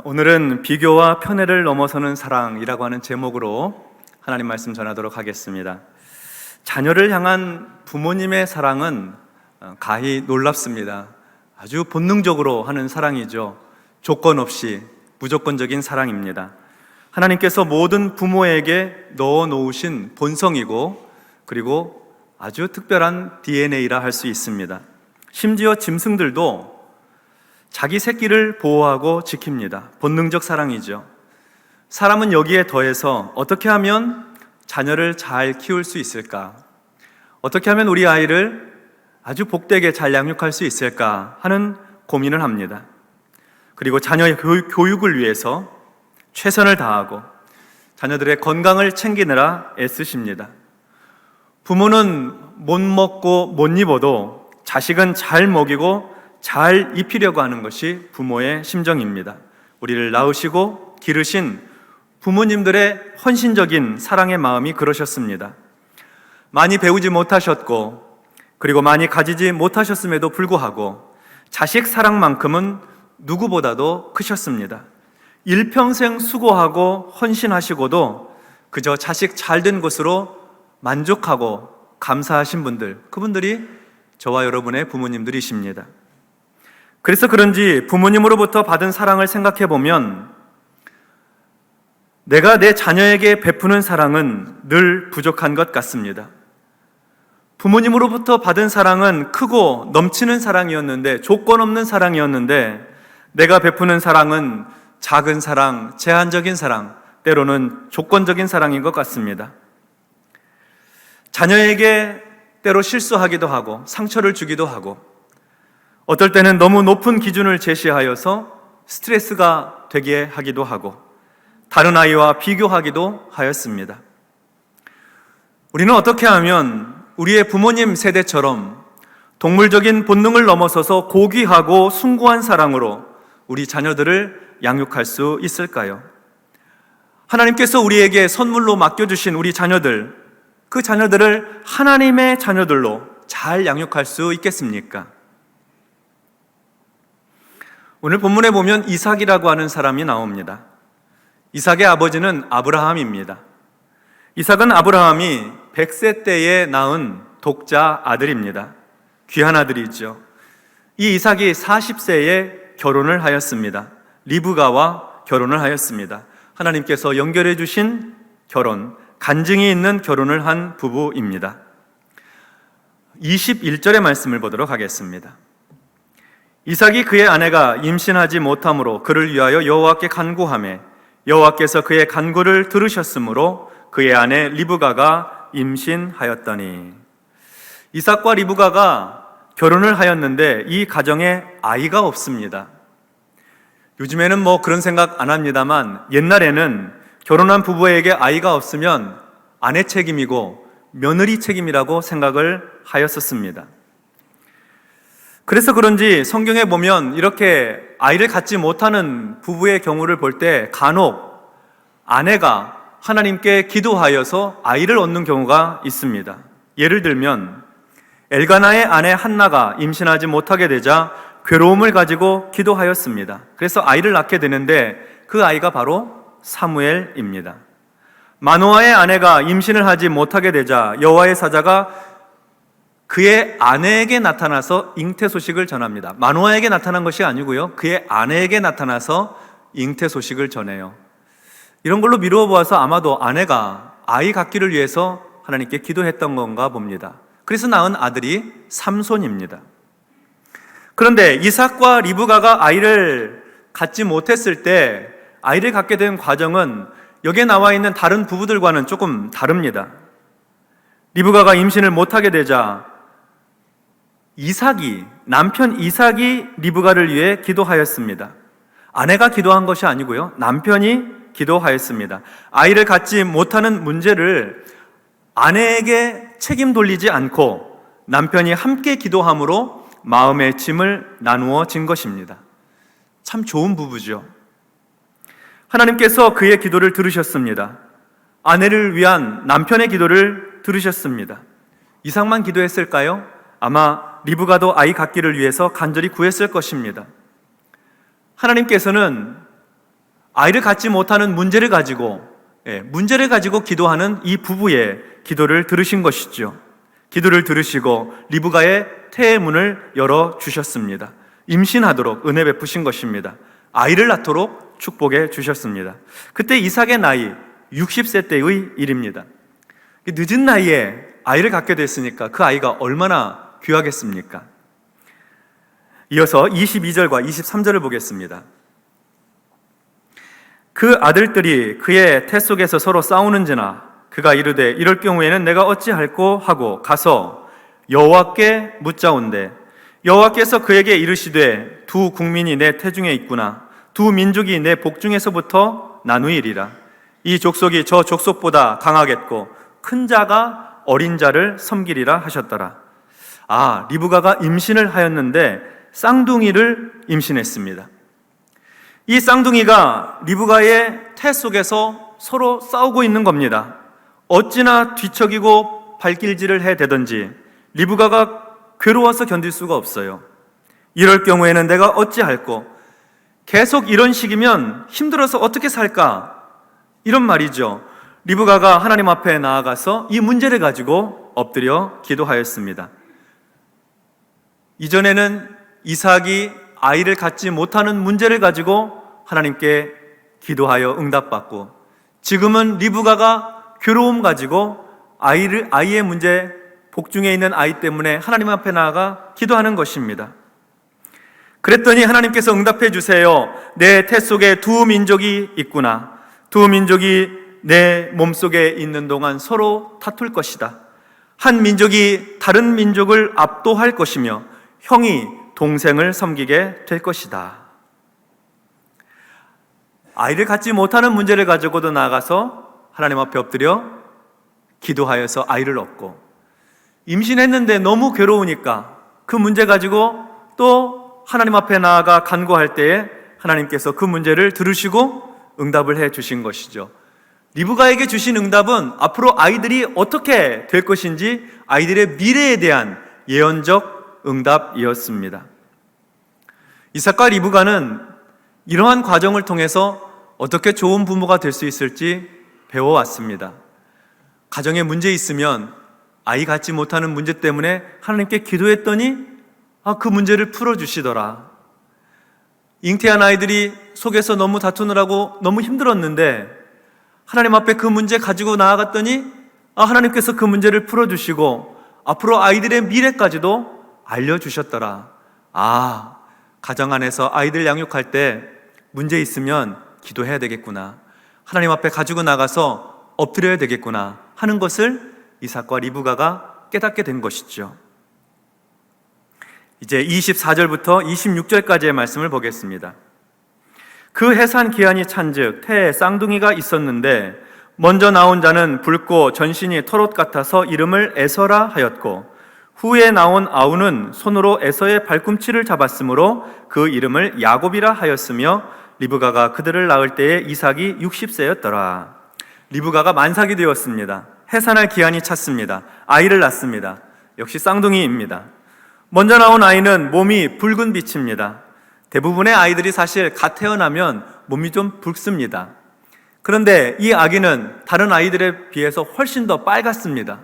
오늘은 비교와 편애를 넘어서는 사랑이라고 하는 제목으로 하나님 말씀 전하도록 하겠습니다. 자녀를 향한 부모님의 사랑은 가히 놀랍습니다. 아주 본능적으로 하는 사랑이죠. 조건 없이 무조건적인 사랑입니다. 하나님께서 모든 부모에게 넣어 놓으신 본성이고, 그리고 아주 특별한 DNA라 할 수 있습니다. 심지어 짐승들도 자기 새끼를 보호하고 지킵니다. 본능적 사랑이죠. 사람은 여기에 더해서 어떻게 하면 자녀를 잘 키울 수 있을까? 어떻게 하면 우리 아이를 아주 복되게 잘 양육할 수 있을까 하는 고민을 합니다. 그리고 자녀의 교육을 위해서 최선을 다하고 자녀들의 건강을 챙기느라 애쓰십니다. 부모는 못 먹고 못 입어도 자식은 잘 먹이고 잘 입히려고 하는 것이 부모의 심정입니다. 우리를 낳으시고 기르신 부모님들의 헌신적인 사랑의 마음이 그러셨습니다. 많이 배우지 못하셨고, 그리고 많이 가지지 못하셨음에도 불구하고 자식 사랑만큼은 누구보다도 크셨습니다. 일평생 수고하고 헌신하시고도 그저 자식 잘된 것으로 만족하고 감사하신 분들, 그분들이 저와 여러분의 부모님들이십니다. 그래서 그런지 부모님으로부터 받은 사랑을 생각해 보면 내가 내 자녀에게 베푸는 사랑은 늘 부족한 것 같습니다. 부모님으로부터 받은 사랑은 크고 넘치는 사랑이었는데, 조건 없는 사랑이었는데, 내가 베푸는 사랑은 작은 사랑, 제한적인 사랑, 때로는 조건적인 사랑인 것 같습니다. 자녀에게 때로 실수하기도 하고 상처를 주기도 하고, 어떨 때는 너무 높은 기준을 제시하여서 스트레스가 되게 하기도 하고 다른 아이와 비교하기도 하였습니다. 우리는 어떻게 하면 우리의 부모님 세대처럼 동물적인 본능을 넘어서서 고귀하고 숭고한 사랑으로 우리 자녀들을 양육할 수 있을까요? 하나님께서 우리에게 선물로 맡겨주신 우리 자녀들, 그 자녀들을 하나님의 자녀들로 잘 양육할 수 있겠습니까? 오늘 본문에 보면 이삭이라고 하는 사람이 나옵니다. 이삭의 아버지는 아브라함입니다. 이삭은 아브라함이 100세 때에 낳은 독자 아들입니다. 귀한 아들이죠. 이 이삭이 40세에 결혼을 하였습니다. 리브가와 결혼을 하였습니다. 하나님께서 연결해 주신 결혼, 간증이 있는 결혼을 한 부부입니다. 21절의 말씀을 보도록 하겠습니다. 이삭이 그의 아내가 임신하지 못함으로 그를 위하여 여호와께 간구하매 여호와께서 그의 간구를 들으셨으므로 그의 아내 리브가가 임신하였더니, 이삭과 리브가가 결혼을 하였는데 이 가정에 아이가 없습니다. 요즘에는 그런 생각 안 합니다만, 옛날에는 결혼한 부부에게 아이가 없으면 아내 책임이고 며느리 책임이라고 생각을 하였었습니다. 그래서 그런지 성경에 보면 이렇게 아이를 갖지 못하는 부부의 경우를 볼 때 간혹 아내가 하나님께 기도하여서 아이를 얻는 경우가 있습니다. 예를 들면 엘가나의 아내 한나가 임신하지 못하게 되자 괴로움을 가지고 기도하였습니다. 그래서 아이를 낳게 되는데 그 아이가 바로 사무엘입니다. 마노아의 아내가 임신을 하지 못하게 되자 여호와의 사자가 그의 아내에게 나타나서 잉태 소식을 전합니다. 마노아에게 나타난 것이 아니고요, 그의 아내에게 나타나서 잉태 소식을 전해요. 이런 걸로 미루어 보아서 아마도 아내가 아이 갖기를 위해서 하나님께 기도했던 건가 봅니다. 그래서 낳은 아들이 삼손입니다. 그런데 이삭과 리브가가 아이를 갖지 못했을 때 아이를 갖게 된 과정은 여기에 나와 있는 다른 부부들과는 조금 다릅니다. 리브가가 임신을 못하게 되자 남편 이삭이 리브가를 위해 기도하였습니다. 아내가 기도한 것이 아니고요, 남편이 기도하였습니다. 아이를 갖지 못하는 문제를 아내에게 책임 돌리지 않고 남편이 함께 기도함으로 마음의 짐을 나누어 진 것입니다. 참 좋은 부부죠. 하나님께서 그의 기도를 들으셨습니다. 아내를 위한 남편의 기도를 들으셨습니다. 이삭만 기도했을까요? 아마 리브가도 아이 갖기를 위해서 간절히 구했을 것입니다. 하나님께서는 아이를 갖지 못하는 문제를 가지고 기도하는 이 부부의 기도를 들으신 것이죠. 기도를 들으시고 리브가의 태의 문을 열어주셨습니다. 임신하도록 은혜 베푸신 것입니다. 아이를 낳도록 축복해 주셨습니다. 그때 이삭의 나이 60세 때의 일입니다. 늦은 나이에 아이를 갖게 됐으니까 그 아이가 얼마나 귀하겠습니까? 이어서 22절과 23절을 보겠습니다. 그 아들들이 그의 태 속에서 서로 싸우는지나 그가 이르되 이럴 경우에는 내가 어찌할꼬 하고 가서 여호와께 묻자온대 여호와께서 그에게 이르시되 두 국민이 내 태중에 있구나 두 민족이 내 복중에서부터 나누이리라 이 족속이 저 족속보다 강하겠고 큰 자가 어린 자를 섬기리라 하셨더라. 리브가가 임신을 하였는데 쌍둥이를 임신했습니다. 이 쌍둥이가 리브가의 태 속에서 서로 싸우고 있는 겁니다. 어찌나 뒤척이고 발길질을 해대든지 리브가가 괴로워서 견딜 수가 없어요. 이럴 경우에는 내가 어찌할꼬? 계속 이런 식이면 힘들어서 어떻게 살까? 이런 말이죠. 리브가가 하나님 앞에 나아가서 이 문제를 가지고 엎드려 기도하였습니다. 이전에는 이삭이 아이를 갖지 못하는 문제를 가지고 하나님께 기도하여 응답받고, 지금은 리브가가 괴로움 가지고 아이의 문제, 복중에 있는 아이 때문에 하나님 앞에 나아가 기도하는 것입니다. 그랬더니 하나님께서 응답해 주세요. 내 태 속에 두 민족이 있구나. 두 민족이 내 몸속에 있는 동안 서로 다툴 것이다. 한 민족이 다른 민족을 압도할 것이며 형이 동생을 섬기게 될 것이다. 아이를 갖지 못하는 문제를 가지고도 나아가서 하나님 앞에 엎드려 기도하여서 아이를 얻고, 임신했는데 너무 괴로우니까 그 문제 가지고 또 하나님 앞에 나아가 간구할 때에 하나님께서 그 문제를 들으시고 응답을 해 주신 것이죠. 리브가에게 주신 응답은 앞으로 아이들이 어떻게 될 것인지 아이들의 미래에 대한 예언적 응답이었습니다. 이삭과 리브가는 이러한 과정을 통해서 어떻게 좋은 부모가 될 수 있을지 배워왔습니다. 가정에 문제 있으면 아이 갖지 못하는 문제 때문에 하나님께 기도했더니 그 문제를 풀어주시더라. 잉태한 아이들이 속에서 너무 다투느라고 너무 힘들었는데 하나님 앞에 그 문제 가지고 나아갔더니 하나님께서 그 문제를 풀어주시고 앞으로 아이들의 미래까지도 알려주셨더라. 가정 안에서 아이들 양육할 때 문제 있으면 기도해야 되겠구나, 하나님 앞에 가지고 나가서 엎드려야 되겠구나 하는 것을 이삭과 리브가가 깨닫게 된 것이죠. 이제 24절부터 26절까지의 말씀을 보겠습니다. 그 해산 기한이 찬즉 태에 쌍둥이가 있었는데 먼저 나온 자는 붉고 전신이 털옷 같아서 이름을 에서라 하였고, 후에 나온 아우는 손으로 에서의 발꿈치를 잡았으므로 그 이름을 야곱이라 하였으며, 리브가가 그들을 낳을 때에 이삭이 60세였더라. 리브가가 만삭이 되었습니다. 해산할 기한이 찼습니다. 아이를 낳습니다. 역시 쌍둥이입니다. 먼저 나온 아이는 몸이 붉은 빛입니다. 대부분의 아이들이 사실 갓 태어나면 몸이 좀 붉습니다. 그런데 이 아기는 다른 아이들에 비해서 훨씬 더 빨갛습니다.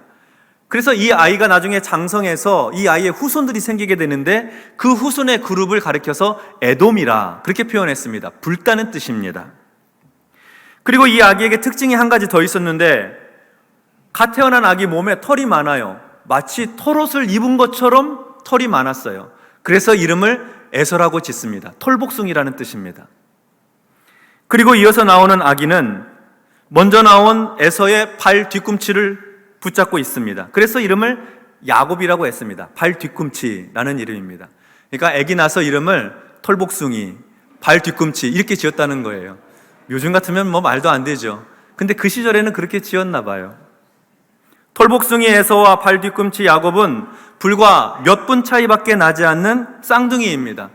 그래서 이 아이가 나중에 장성해서 이 아이의 후손들이 생기게 되는데 그 후손의 그룹을 가리켜서 에돔이라 그렇게 표현했습니다. 붉다는 뜻입니다. 그리고 이 아기에게 특징이 한 가지 더 있었는데, 갓 태어난 아기 몸에 털이 많아요. 마치 털옷을 입은 것처럼 털이 많았어요. 그래서 이름을 에서라고 짓습니다. 털복숭이라는 뜻입니다. 그리고 이어서 나오는 아기는 먼저 나온 에서의 발 뒤꿈치를 붙잡고 있습니다. 그래서 이름을 야곱이라고 했습니다. 발 뒤꿈치라는 이름입니다. 그러니까 아기 나서 이름을 털복숭이, 발 뒤꿈치 이렇게 지었다는 거예요. 요즘 같으면 말도 안 되죠. 근데 그 시절에는 그렇게 지었나 봐요. 털복숭이 에서와 발 뒤꿈치 야곱은 불과 몇 분 차이밖에 나지 않는 쌍둥이입니다.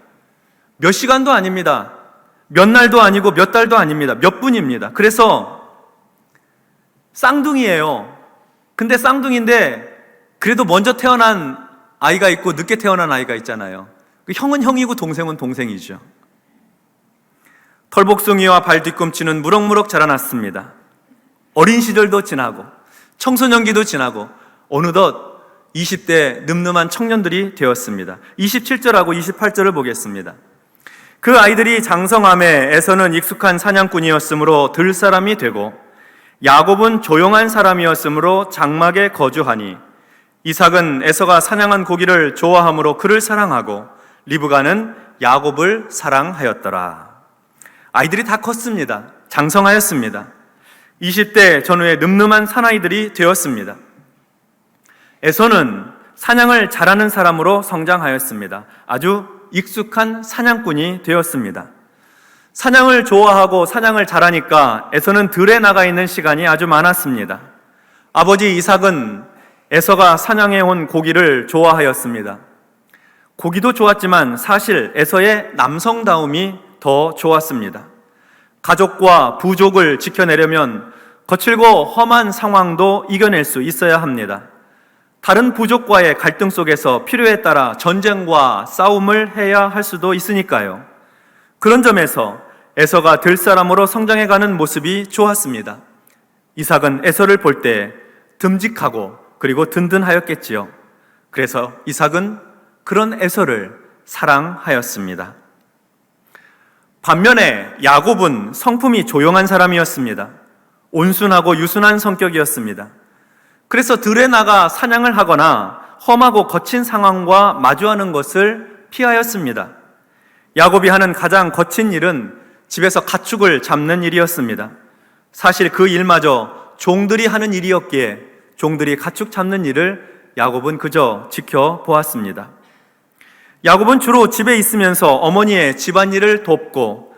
몇 시간도 아닙니다. 몇 날도 아니고 몇 달도 아닙니다. 몇 분입니다. 그래서 쌍둥이예요. 근데 쌍둥이인데 그래도 먼저 태어난 아이가 있고 늦게 태어난 아이가 있잖아요. 형은 형이고 동생은 동생이죠. 털복숭이와 발 뒤꿈치는 무럭무럭 자라났습니다. 어린 시절도 지나고 청소년기도 지나고 어느덧 20대 늠름한 청년들이 되었습니다. 27절하고 28절을 보겠습니다. 그 아이들이 장성함에 에서는 익숙한 사냥꾼이었으므로 들 사람이 되고 야곱은 조용한 사람이었으므로 장막에 거주하니 이삭은 에서가 사냥한 고기를 좋아함으로 그를 사랑하고 리브가는 야곱을 사랑하였더라. 아이들이 다 컸습니다. 장성하였습니다. 20대 전후에 늠름한 사나이들이 되었습니다. 에서는 사냥을 잘하는 사람으로 성장하였습니다. 아주 익숙한 사냥꾼이 되었습니다. 사냥을 좋아하고 사냥을 잘하니까 에서는 들에 나가 있는 시간이 아주 많았습니다. 아버지 이삭은 에서가 사냥해온 고기를 좋아하였습니다. 고기도 좋았지만 사실 에서의 남성다움이 더 좋았습니다. 가족과 부족을 지켜내려면 거칠고 험한 상황도 이겨낼 수 있어야 합니다. 다른 부족과의 갈등 속에서 필요에 따라 전쟁과 싸움을 해야 할 수도 있으니까요. 그런 점에서 에서가 들 사람으로 성장해가는 모습이 좋았습니다. 이삭은 에서를 볼 때 듬직하고 그리고 든든하였겠지요. 그래서 이삭은 그런 에서를 사랑하였습니다. 반면에 야곱은 성품이 조용한 사람이었습니다. 온순하고 유순한 성격이었습니다. 그래서 들에 나가 사냥을 하거나 험하고 거친 상황과 마주하는 것을 피하였습니다. 야곱이 하는 가장 거친 일은 집에서 가축을 잡는 일이었습니다. 사실 그 일마저 종들이 하는 일이었기에 종들이 가축 잡는 일을 야곱은 그저 지켜보았습니다. 야곱은 주로 집에 있으면서 어머니의 집안일을 돕고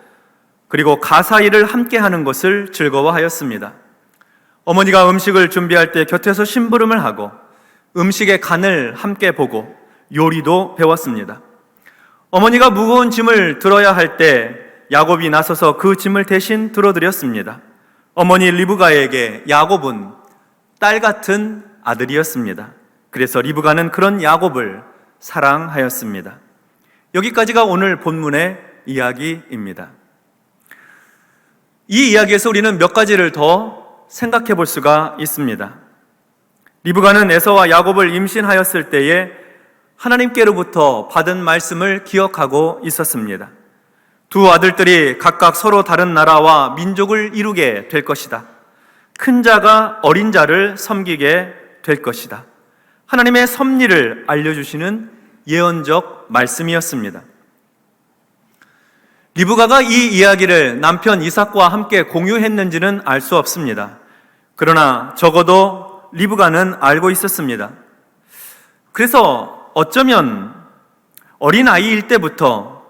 그리고 가사일을 함께 하는 것을 즐거워하였습니다. 어머니가 음식을 준비할 때 곁에서 심부름을 하고 음식의 간을 함께 보고 요리도 배웠습니다. 어머니가 무거운 짐을 들어야 할 때 야곱이 나서서 그 짐을 대신 들어드렸습니다. 어머니 리브가에게 야곱은 딸 같은 아들이었습니다. 그래서 리브가는 그런 야곱을 사랑하였습니다. 여기까지가 오늘 본문의 이야기입니다. 이 이야기에서 우리는 몇 가지를 더 생각해 볼 수가 있습니다. 리브가는 에서와 야곱을 임신하였을 때에 하나님께로부터 받은 말씀을 기억하고 있었습니다. 두 아들들이 각각 서로 다른 나라와 민족을 이루게 될 것이다. 큰 자가 어린 자를 섬기게 될 것이다. 하나님의 섭리를 알려주시는 예언적 말씀이었습니다. 리브가가 이 이야기를 남편 이삭과 함께 공유했는지는 알 수 없습니다. 그러나 적어도 리브가는 알고 있었습니다. 그래서 어쩌면 어린아이일 때부터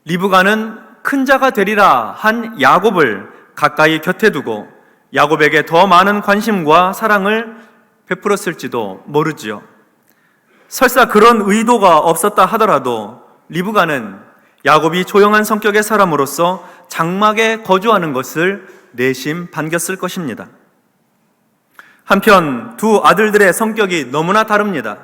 리브가는 큰 자가 되리라 한 야곱을 가까이 곁에 두고 야곱에게 더 많은 관심과 사랑을 베풀었을지도 모르지요. 설사 그런 의도가 없었다 하더라도 리브가는 야곱이 조용한 성격의 사람으로서 장막에 거주하는 것을 내심 반겼을 것입니다. 한편 두 아들들의 성격이 너무나 다릅니다.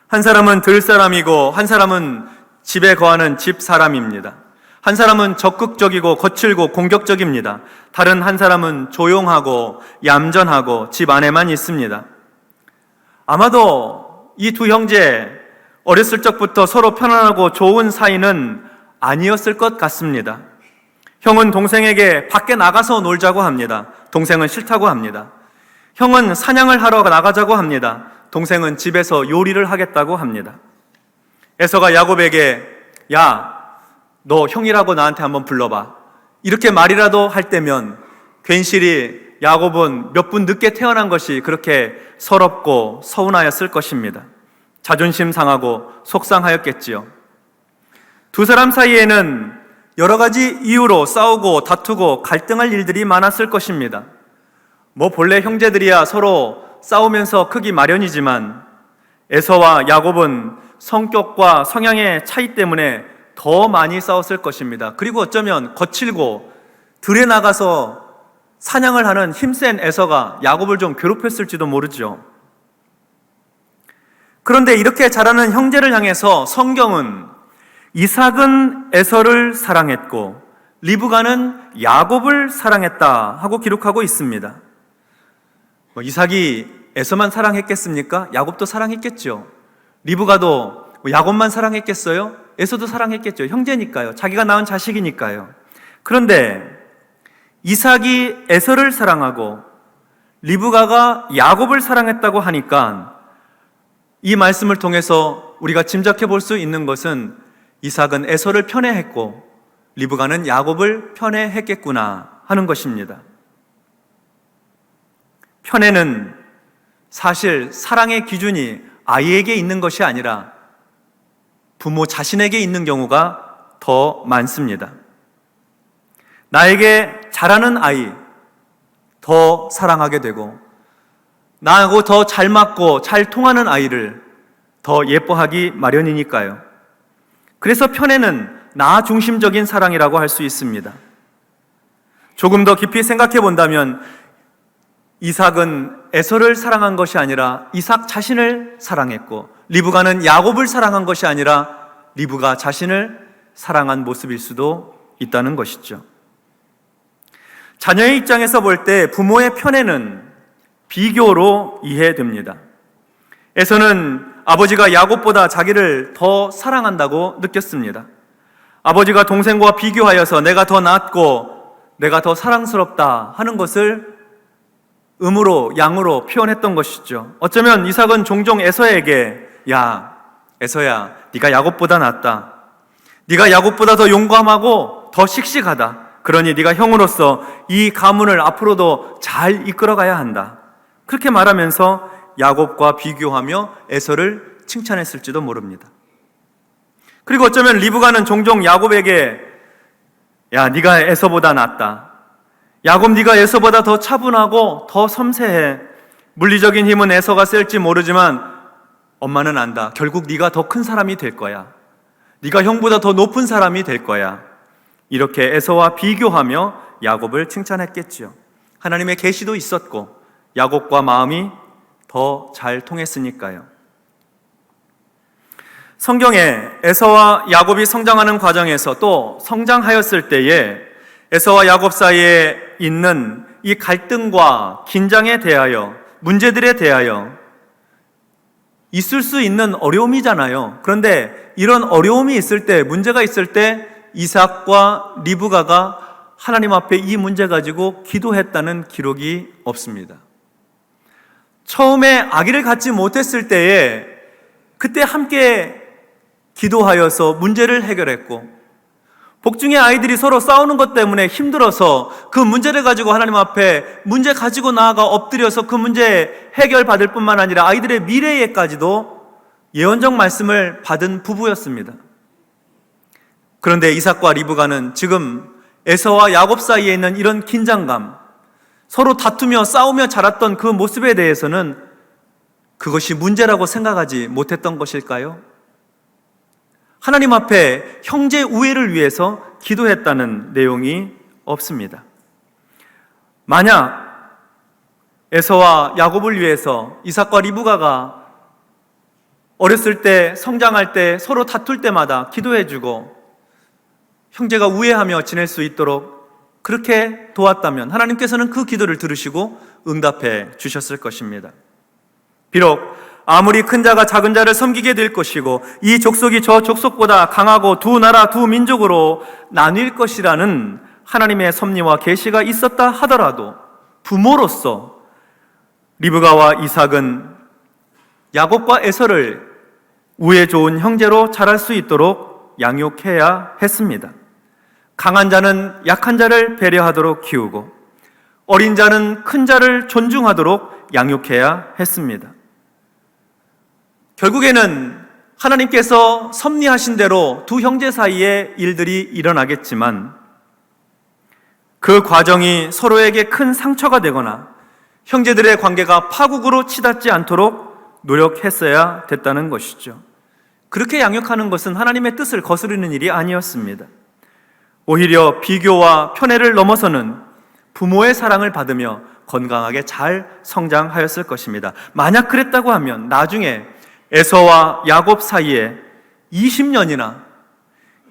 한 사람은 들 사람이고 한 사람은 집에 거하는 집 사람입니다. 한 사람은 적극적이고 거칠고 공격적입니다. 다른 한 사람은 조용하고 얌전하고 집 안에만 있습니다. 아마도 이 두 형제 어렸을 적부터 서로 편안하고 좋은 사이는 아니었을 것 같습니다. 형은 동생에게 밖에 나가서 놀자고 합니다. 동생은 싫다고 합니다. 형은 사냥을 하러 나가자고 합니다. 동생은 집에서 요리를 하겠다고 합니다. 에서가 야곱에게 야, 너 형이라고 나한테 한번 불러봐. 이렇게 말이라도 할 때면 괜시리 야곱은 몇 분 늦게 태어난 것이 그렇게 서럽고 서운하였을 것입니다. 자존심 상하고 속상하였겠지요. 두 사람 사이에는 여러 가지 이유로 싸우고 다투고 갈등할 일들이 많았을 것입니다. 본래 형제들이야 서로 싸우면서 크기 마련이지만 에서와 야곱은 성격과 성향의 차이 때문에 더 많이 싸웠을 것입니다. 그리고 어쩌면 거칠고 들에 나가서 사냥을 하는 힘센 에서가 야곱을 좀 괴롭혔을지도 모르죠. 그런데 이렇게 자라는 형제를 향해서 성경은 이삭은 에서를 사랑했고 리브가는 야곱을 사랑했다 하고 기록하고 있습니다. 이삭이 에서만 사랑했겠습니까? 야곱도 사랑했겠죠. 리브가도 야곱만 사랑했겠어요? 에서도 사랑했겠죠. 형제니까요. 자기가 낳은 자식이니까요. 그런데 이삭이 에서를 사랑하고 리브가가 야곱을 사랑했다고 하니까 이 말씀을 통해서 우리가 짐작해 볼 수 있는 것은 이삭은 에서를 편애했고 리브가는 야곱을 편애했겠구나 하는 것입니다. 편애는 사실 사랑의 기준이 아이에게 있는 것이 아니라 부모 자신에게 있는 경우가 더 많습니다. 나에게 잘하는 아이 더 사랑하게 되고 나하고 더 잘 맞고 잘 통하는 아이를 더 예뻐하기 마련이니까요. 그래서 편애는 나 중심적인 사랑이라고 할 수 있습니다. 조금 더 깊이 생각해 본다면 이삭은 에서를 사랑한 것이 아니라 이삭 자신을 사랑했고 리브가는 야곱을 사랑한 것이 아니라 리브가 자신을 사랑한 모습일 수도 있다는 것이죠. 자녀의 입장에서 볼 때 부모의 편애는 비교로 이해됩니다. 에서는 아버지가 야곱보다 자기를 더 사랑한다고 느꼈습니다. 아버지가 동생과 비교하여서 내가 더 낫고 내가 더 사랑스럽다 하는 것을 음으로 양으로 표현했던 것이죠. 어쩌면 이삭은 종종 에서에게 야 에서야 네가 야곱보다 낫다. 네가 야곱보다 더 용감하고 더 씩씩하다. 그러니 네가 형으로서 이 가문을 앞으로도 잘 이끌어가야 한다. 그렇게 말하면서 야곱과 비교하며 에서를 칭찬했을지도 모릅니다. 그리고 어쩌면 리브가는 종종 야곱에게 야 네가 에서보다 낫다. 야곱 네가 에서보다 더 차분하고 더 섬세해. 물리적인 힘은 에서가 셀지 모르지만 엄마는 안다. 결국 네가 더 큰 사람이 될 거야. 네가 형보다 더 높은 사람이 될 거야. 이렇게 에서와 비교하며 야곱을 칭찬했겠지요. 하나님의 계시도 있었고 야곱과 마음이 더 잘 통했으니까요. 성경에 에서와 야곱이 성장하는 과정에서 또 성장하였을 때에 에서와 야곱 사이에 있는 이 갈등과 긴장에 대하여 문제들에 대하여 있을 수 있는 어려움이잖아요. 그런데 이런 어려움이 있을 때 문제가 있을 때 이삭과 리브가가 하나님 앞에 이 문제 가지고 기도했다는 기록이 없습니다. 처음에 아기를 갖지 못했을 때에 그때 함께 기도하여서 문제를 해결했고 복중의 아이들이 서로 싸우는 것 때문에 힘들어서 그 문제를 가지고 하나님 앞에 문제 가지고 나아가 엎드려서 그 문제 해결받을 뿐만 아니라 아이들의 미래에까지도 예언적 말씀을 받은 부부였습니다. 그런데 이삭과 리브가는 지금 에서와 야곱 사이에 있는 이런 긴장감, 서로 다투며 싸우며 자랐던 그 모습에 대해서는 그것이 문제라고 생각하지 못했던 것일까요? 하나님 앞에 형제 우애를 위해서 기도했다는 내용이 없습니다. 만약 에서와 야곱을 위해서 이삭과 리브가가 어렸을 때 성장할 때 서로 다툴 때마다 기도해주고 형제가 우애하며 지낼 수 있도록 그렇게 도왔다면 하나님께서는 그 기도를 들으시고 응답해 주셨을 것입니다. 비록 아무리 큰 자가 작은 자를 섬기게 될 것이고 이 족속이 저 족속보다 강하고 두 나라 두 민족으로 나뉠 것이라는 하나님의 섭리와 계시가 있었다 하더라도 부모로서 리브가와 이삭은 야곱과 에서를 우애 좋은 형제로 자랄 수 있도록 양육해야 했습니다. 강한 자는 약한 자를 배려하도록 키우고 어린 자는 큰 자를 존중하도록 양육해야 했습니다. 결국에는 하나님께서 섭리하신 대로 두 형제 사이에 일들이 일어나겠지만 그 과정이 서로에게 큰 상처가 되거나 형제들의 관계가 파국으로 치닫지 않도록 노력했어야 됐다는 것이죠. 그렇게 양육하는 것은 하나님의 뜻을 거스르는 일이 아니었습니다. 오히려 비교와 편애를 넘어서는 부모의 사랑을 받으며 건강하게 잘 성장하였을 것입니다. 만약 그랬다고 하면 나중에 에서와 야곱 사이에 20년이나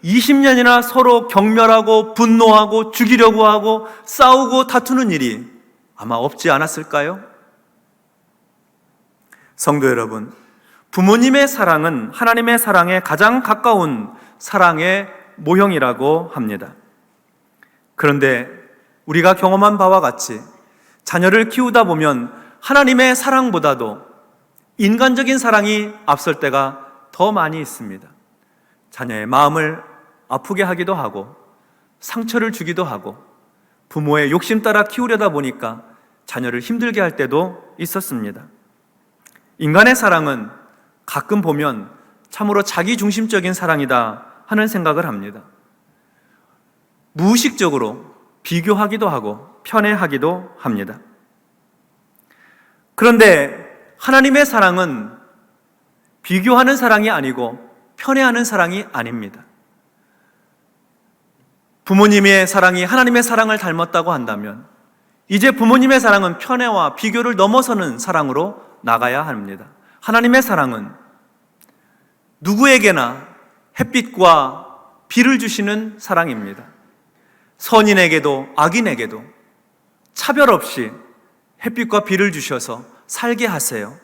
20년이나 서로 경멸하고 분노하고 죽이려고 하고 싸우고 다투는 일이 아마 없지 않았을까요? 성도 여러분, 부모님의 사랑은 하나님의 사랑에 가장 가까운 사랑의 모형이라고 합니다. 그런데 우리가 경험한 바와 같이 자녀를 키우다 보면 하나님의 사랑보다도 인간적인 사랑이 앞설 때가 더 많이 있습니다. 자녀의 마음을 아프게 하기도 하고 상처를 주기도 하고 부모의 욕심 따라 키우려다 보니까 자녀를 힘들게 할 때도 있었습니다. 인간의 사랑은 가끔 보면 참으로 자기중심적인 사랑이다 하는 생각을 합니다. 무의식적으로 비교하기도 하고 편애하기도 합니다. 그런데 하나님의 사랑은 비교하는 사랑이 아니고 편애하는 사랑이 아닙니다. 부모님의 사랑이 하나님의 사랑을 닮았다고 한다면 이제 부모님의 사랑은 편애와 비교를 넘어서는 사랑으로 나가야 합니다. 하나님의 사랑은 누구에게나 햇빛과 비를 주시는 사랑입니다. 선인에게도 악인에게도 차별 없이 햇빛과 비를 주셔서 살게 하세요.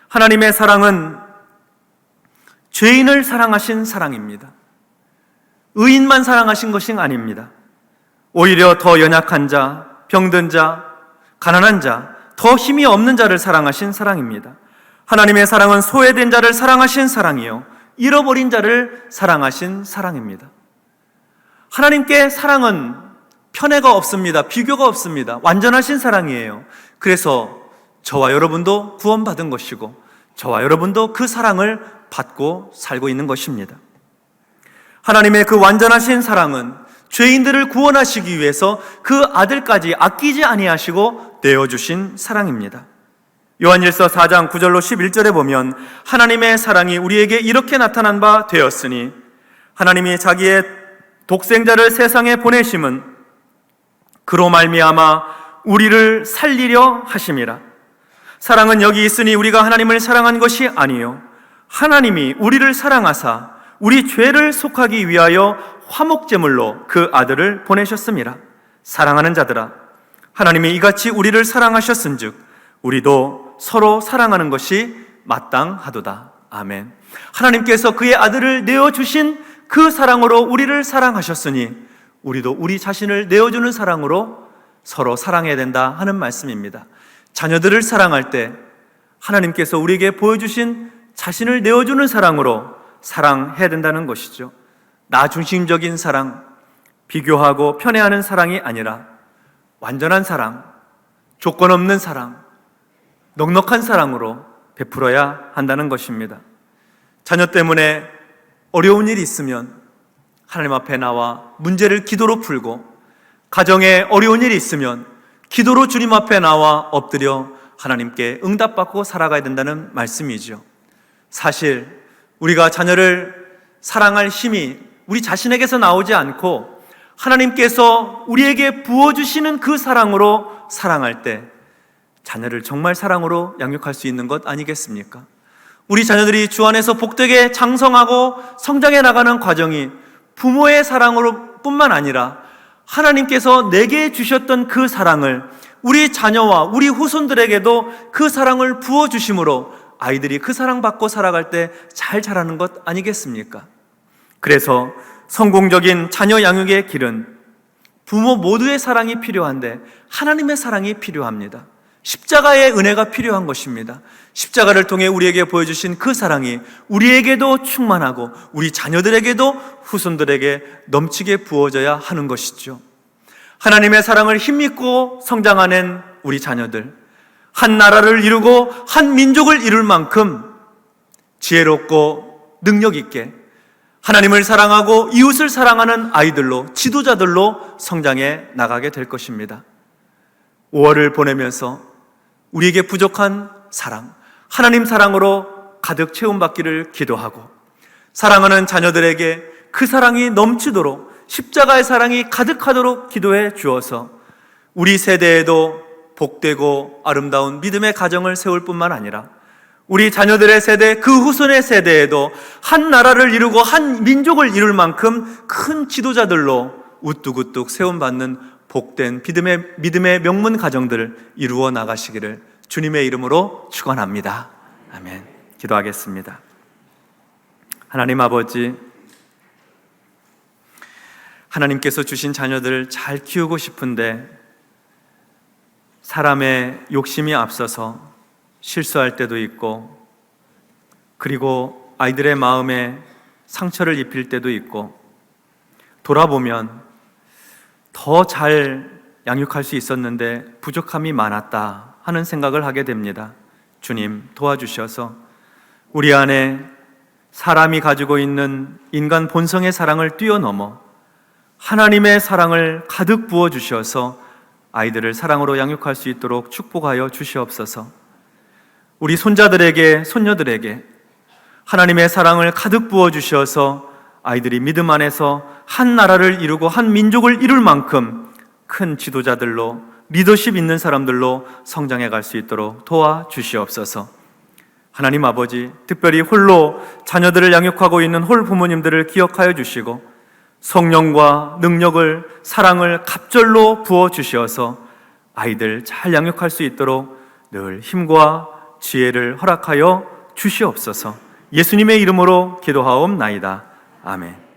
하나님의 사랑은 죄인을 사랑하신 사랑입니다. 의인만 사랑하신 것이 아닙니다. 오히려 더 연약한 자, 병든 자, 가난한 자, 더 힘이 없는 자를 사랑하신 사랑입니다. 하나님의 사랑은 소외된 자를 사랑하신 사랑이요, 잃어버린 자를 사랑하신 사랑입니다. 하나님께 사랑은 편애가 없습니다. 비교가 없습니다. 완전하신 사랑이에요. 그래서 저와 여러분도 구원받은 것이고 저와 여러분도 그 사랑을 받고 살고 있는 것입니다. 하나님의 그 완전하신 사랑은 죄인들을 구원하시기 위해서 그 아들까지 아끼지 아니하시고 내어주신 사랑입니다. 요한일서 4장 9절로 11절에 보면 하나님의 사랑이 우리에게 이렇게 나타난 바 되었으니 하나님이 자기의 독생자를 세상에 보내심은 그로 말미암아 우리를 살리려 하심이라. 사랑은 여기 있으니 우리가 하나님을 사랑한 것이 아니요 하나님이 우리를 사랑하사 우리 죄를 속하기 위하여 화목제물로 그 아들을 보내셨음이라. 사랑하는 자들아, 하나님이 이같이 우리를 사랑하셨은즉 우리도 서로 사랑하는 것이 마땅하도다. 아멘. 하나님께서 그의 아들을 내어주신 그 사랑으로 우리를 사랑하셨으니 우리도 우리 자신을 내어주는 사랑으로 서로 사랑해야 된다 하는 말씀입니다. 자녀들을 사랑할 때 하나님께서 우리에게 보여주신 자신을 내어주는 사랑으로 사랑해야 된다는 것이죠. 나 중심적인 사랑, 비교하고 편애하는 사랑이 아니라 완전한 사랑, 조건 없는 사랑, 넉넉한 사랑으로 베풀어야 한다는 것입니다. 자녀 때문에 어려운 일이 있으면 하나님 앞에 나와 문제를 기도로 풀고, 가정에 어려운 일이 있으면 기도로 주님 앞에 나와 엎드려 하나님께 응답받고 살아가야 된다는 말씀이죠. 사실 우리가 자녀를 사랑할 힘이 우리 자신에게서 나오지 않고 하나님께서 우리에게 부어주시는 그 사랑으로 사랑할 때 자녀를 정말 사랑으로 양육할 수 있는 것 아니겠습니까? 우리 자녀들이 주 안에서 복되게 장성하고 성장해 나가는 과정이 부모의 사랑으로 뿐만 아니라 하나님께서 내게 주셨던 그 사랑을 우리 자녀와 우리 후손들에게도 그 사랑을 부어주심으로 아이들이 그 사랑받고 살아갈 때 잘 자라는 것 아니겠습니까? 그래서 성공적인 자녀 양육의 길은 부모 모두의 사랑이 필요한데 하나님의 사랑이 필요합니다. 십자가의 은혜가 필요한 것입니다. 십자가를 통해 우리에게 보여주신 그 사랑이 우리에게도 충만하고 우리 자녀들에게도 후손들에게 넘치게 부어져야 하는 것이죠. 하나님의 사랑을 힘입고 성장하는 우리 자녀들, 한 나라를 이루고 한 민족을 이룰 만큼 지혜롭고 능력 있게 하나님을 사랑하고 이웃을 사랑하는 아이들로, 지도자들로 성장해 나가게 될 것입니다. 5월을 보내면서 우리에게 부족한 사랑, 하나님 사랑으로 가득 채움받기를 기도하고, 사랑하는 자녀들에게 그 사랑이 넘치도록 십자가의 사랑이 가득하도록 기도해 주어서 우리 세대에도 복되고 아름다운 믿음의 가정을 세울 뿐만 아니라 우리 자녀들의 세대, 그 후손의 세대에도 한 나라를 이루고 한 민족을 이룰 만큼 큰 지도자들로 우뚝우뚝 세움받는 복된 믿음의 명문 가정들을 이루어 나가시기를 주님의 이름으로 축원합니다. 아멘. 기도하겠습니다. 하나님 아버지, 하나님께서 주신 자녀들을 잘 키우고 싶은데 사람의 욕심이 앞서서 실수할 때도 있고, 그리고 아이들의 마음에 상처를 입힐 때도 있고, 돌아보면 더 잘 양육할 수 있었는데 부족함이 많았다 하는 생각을 하게 됩니다. 주님 도와주셔서 우리 안에 사람이 가지고 있는 인간 본성의 사랑을 뛰어넘어 하나님의 사랑을 가득 부어주셔서 아이들을 사랑으로 양육할 수 있도록 축복하여 주시옵소서. 우리 손자들에게, 손녀들에게 하나님의 사랑을 가득 부어주셔서 아이들이 믿음 안에서 한 나라를 이루고 한 민족을 이룰 만큼 큰 지도자들로, 리더십 있는 사람들로 성장해 갈 수 있도록 도와주시옵소서. 하나님 아버지, 특별히 홀로 자녀들을 양육하고 있는 홀 부모님들을 기억하여 주시고 성령과 능력을, 사랑을 갑절로 부어주셔서 아이들 잘 양육할 수 있도록 늘 힘과 지혜를 허락하여 주시옵소서. 예수님의 이름으로 기도하옵나이다. 아멘.